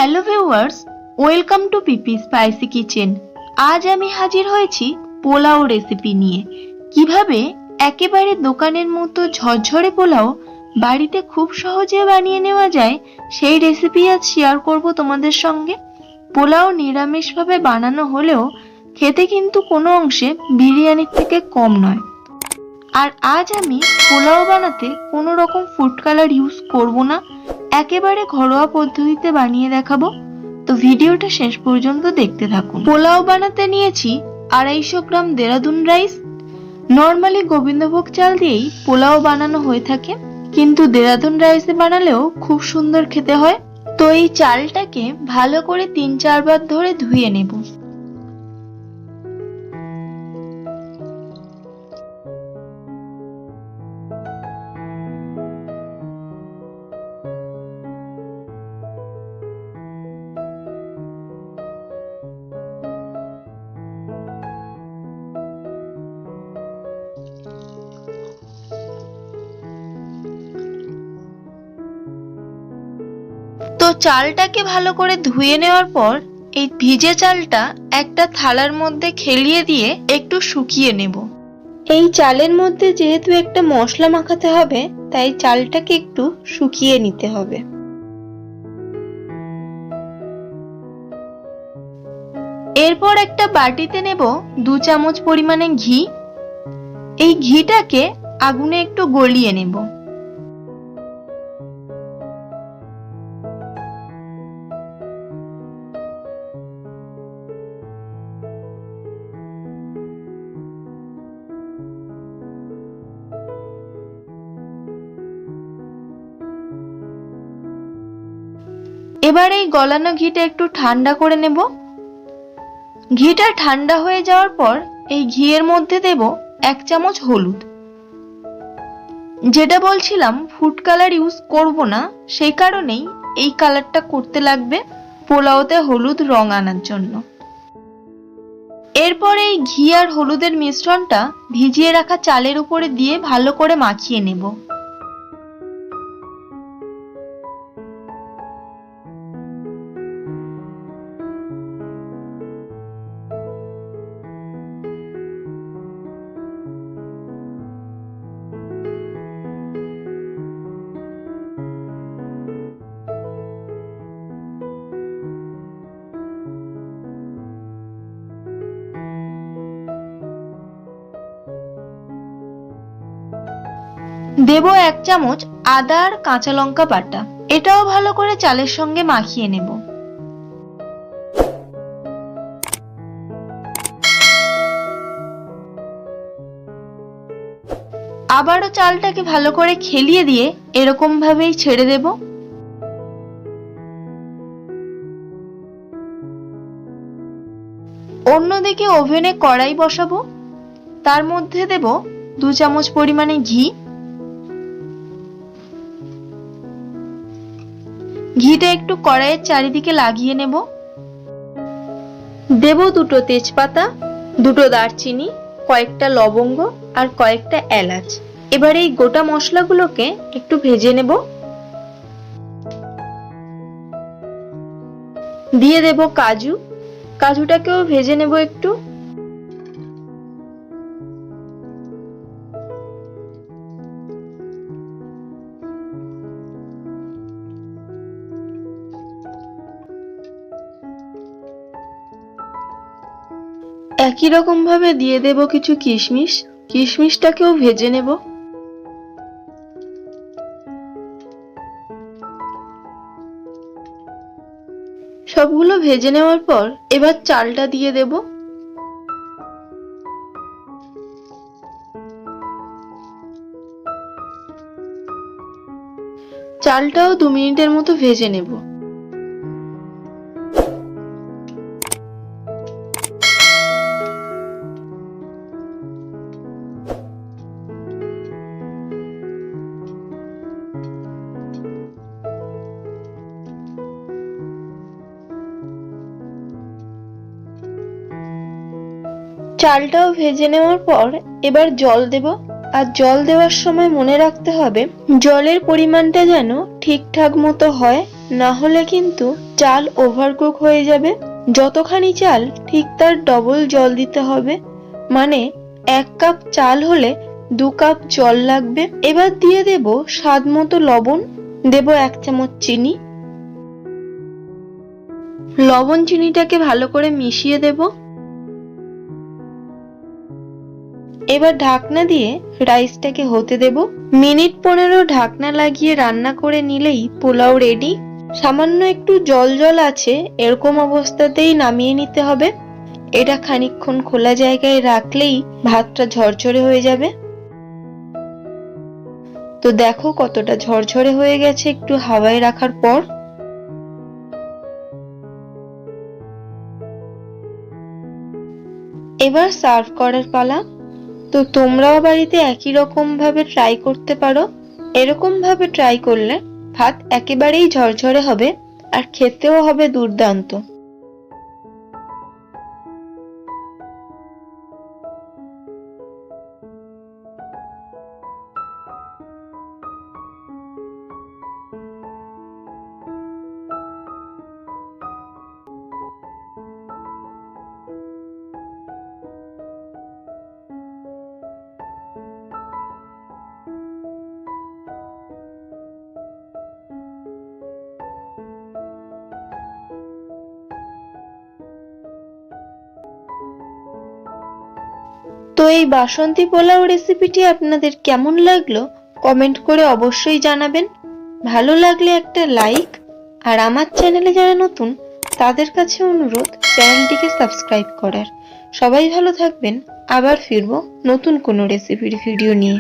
Hello viewers, welcome to PP spicy kitchen. আজ আমি হাজির হয়েছি পোলাও রেসিপি নিয়ে। কিভাবে একেবারে দোকানের মতো ঝরঝরে পোলাও বাড়িতে খুব সহজে বানিয়ে নেওয়া যায় সেই রেসিপি আজ শেয়ার করব তোমাদের সঙ্গে। পোলাও নিরামিষভাবে বানানো হলেও খেতে কিন্তু কোনো অংশে বিরিয়ানির থেকে কম নয়। আর আজ আমি পোলাও বানাতে কোনো রকম ফুড কালার ইউজ করব না, একেবারে ঘরোয়া পদ্ধতিতে বানিয়ে দেখাবো। তো ভিডিওটা শেষ পর্যন্ত দেখতে থাকুন। পোলাও বানাতে নিয়েছি 250 গ্রাম দেরাদুন রাইস। নর্মালি গোবিন্দভোগ চাল দিয়েই পোলাও বানানো হয়ে থাকে, কিন্তু দেরাদুন রাইসে বানালেও খুব সুন্দর খেতে হয়। তো এই চালটাকে ভালো করে 3-4 বার ধরে ধুয়ে নেব। তো চালটাকে ভালো করে ধুয়ে নেওয়ার পর এই ভিজে চালটা একটা থালার মধ্যে খেলিয়ে দিয়ে একটু শুকিয়ে নেব। এই চালের মধ্যে যেহেতু একটা মশলা মাখাতে হবে, তাই চালটাকে একটু শুকিয়ে নিতে হবে। এরপর একটা বাটিতে নেব 2 চামচ পরিমাণে ঘি। এই ঘিটাকে আগুনে একটু গলিয়ে নেব। এবার এই গলানো ঘিটা একটু ঠান্ডা করে নেব। ঘিটা ঠান্ডা হয়ে যাওয়ার পর এই ঘিয়ের মধ্যে দেব 1 চামচ হলুদ। যেটা বলছিলাম ফুড কালার ইউজ করব না, সেই কারণেই এই কালারটা করতে লাগবে পোলাওতে হলুদ রং আনার জন্য। এরপর এই ঘি আর হলুদের মিশ্রণটা ভিজিয়ে রাখা চালের উপরে দিয়ে ভালো করে মাখিয়ে নেব। দেব 1 চামচ আদা আর কাঁচা লঙ্কা বাটা। এটাও ভালো করে চালের সঙ্গে মাখিয়ে নেব। আবারও চালটাকে ভালো করে খেলিয়ে দিয়ে এরকম ভাবেই ছেড়ে দেব। অন্যদিকে ওভেনে কড়াই বসাবো। তার মধ্যে দেব 2 চামচ পরিমাণে ঘি। ঘিটা একটু কড়াইয়ের চারিদিকে লাগিয়ে নেব। দেব 2টো তেজপাতা, 2টো দারচিনি, কয়েকটা লবঙ্গ আর কয়েকটা এলাচ। এবার এই গোটা মশলাগুলোকে একটু ভেজে নেব। দিয়ে দেব কাজু। কাজুটাকেও ভেজে নেব একটু। একই রকম ভাবে দিয়ে দেব কিছু কিশমিশ। কিশমিশটাকেও ভেজে নেব। সবগুলো ভেজে নেওয়ার পর এবার চালটা দিয়ে দেব। চালটাও 2 মিনিটের মতো ভেজে নেব। চালটাও ভেজে নেওয়ার পর এবার জল দেব। আর জল দেওয়ার সময় মনে রাখতে হবে জলের পরিমাণটা যেন ঠিকঠাক মতো হয়, না হলে কিন্তু চাল ওভারকুক হয়ে যাবে। যতখানি চাল ঠিক তার ডবল জল দিতে হবে, মানে 1 কাপ চাল হলে 2 কাপ জল লাগবে। এবার দিয়ে দেব স্বাদ মতো লবণ, দেব 1 চামচ চিনি। লবণ চিনিটাকে ভালো করে মিশিয়ে দেব। এবার ঢাকনা দিয়ে রাইসটাকে হতে দেব। মিনিট 15 ঢাকনা লাগিয়ে রান্না করে নিলেই পোলাও রেডি। সামান্য একটু জল জল আছে, এরকম অবস্থাতেই নামিয়ে নিতে হবে। এটা খানিকক্ষণ খোলা জায়গায় রাখলেই ভাতটা ঝরঝরে হয়ে যাবে। তো দেখো কতটা ঝরঝরে হয়ে গেছে একটু হাওয়ায় রাখার পর। এবার সার্ভ করার পালা। তো তোমরাও বাড়িতে একই রকম ভাবে ট্রাই করতে পারো। এরকম ভাবে ট্রাই করলে ভাত একেবারেই ঝরঝরে হবে আর খেতেও হবে দুর্দান্ত। তো এই বাসন্তী পোলাও রেসিপিটি আপনাদের কেমন লাগলো কমেন্ট করে অবশ্যই জানাবেন। ভালো লাগলে একটা লাইক, আর আমার চ্যানেলে যারা নতুন তাদের কাছে অনুরোধ চ্যানেলটিকে সাবস্ক্রাইব করার। সবাই ভালো থাকবেন, আবার ফিরবো নতুন কোনো রেসিপির ভিডিও নিয়ে।